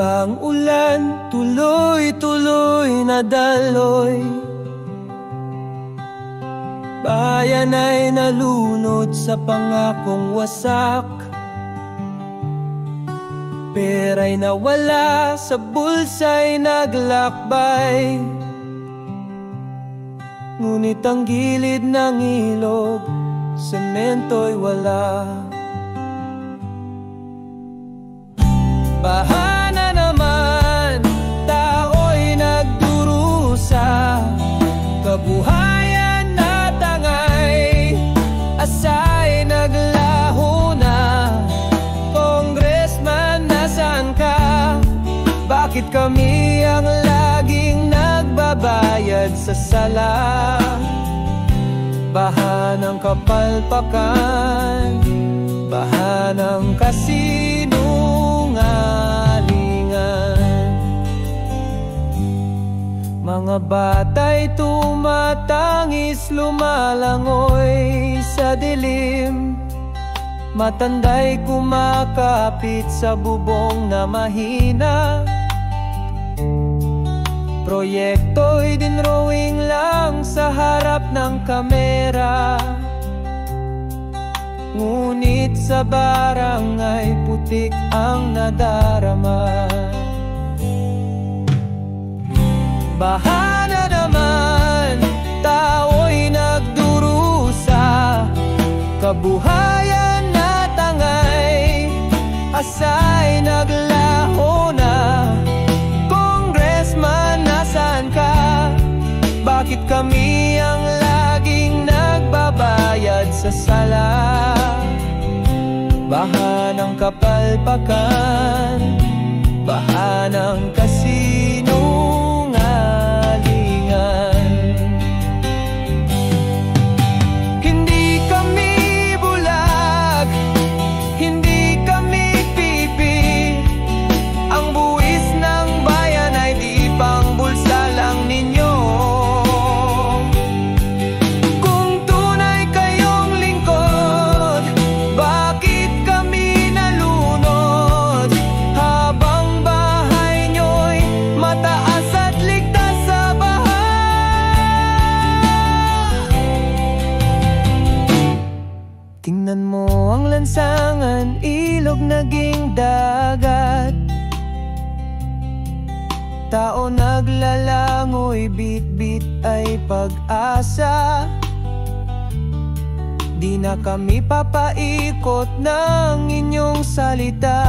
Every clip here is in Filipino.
Habang ulan, tuloy-tuloy na daloy, bayan ay nalunod sa pangakong wasak. Pera'y nawala, sa bulsa'y naglakbay, ngunit ang gilid ng ilog, semento'y wala. Baha na naman, tao'y nagdurusa, kabuhayan na tangay, asa'y naglaho na. Congressman, nasaan ka? Bakit kami ang laging nagbabayad sa sala? Baha ng kapalpakan, baha ng kasinungalingan. Mga bata'y tumatangis, lumalangoy sa dilim, matanda'y kumakapit sa bubong na mahina. Proyekto'y dinrawing lang sa harap ng kamera, ngunit sa barangay putik ang nadarama. Baha na naman, tao'y nagdurusa, kabuhayan na tangay, asa'y naglaho na. Congressman, nasaan ka? Bakit kami ang laging nagbabayad sa sala? Baha ng kapalpakan, baha ng kasinungalingan. Hindi kami bulag, hindi kami pipi, ang buwis ng bayan ay di pang bulsa lang ninyo. Kung tunay kayong lingkod, bakit kami nalunod? Habang bahay nyo'y mataas at ligtas sa baha. Tingnan mo ang lansangan, ilog naging dagat, tao naglalangoy, bit-bit ay pag-asa. Di na kami papaikot ng inyong salita,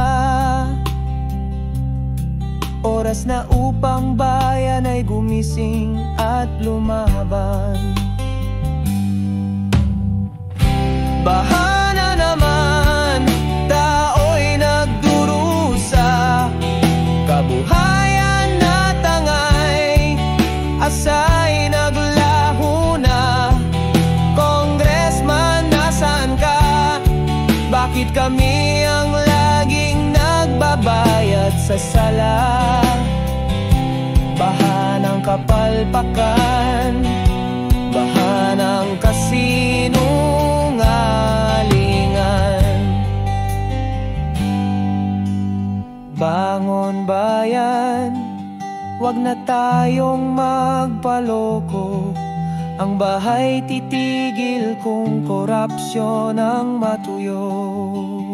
oras na upang bayan ay gumising at lumaban. Baha na naman, tao'y nagdurusa, kabuhayan na tangay, asa'y naglaho na. Congressman, nasaan ka? Bakit kami ang laging nagbabayad sa sala? Baha ng kapalpakan, baha ng kasinungalingan. Bangon bayan, wag na tayong magpaloko. Ang bahay titigil kung korupsyon ang matuyo.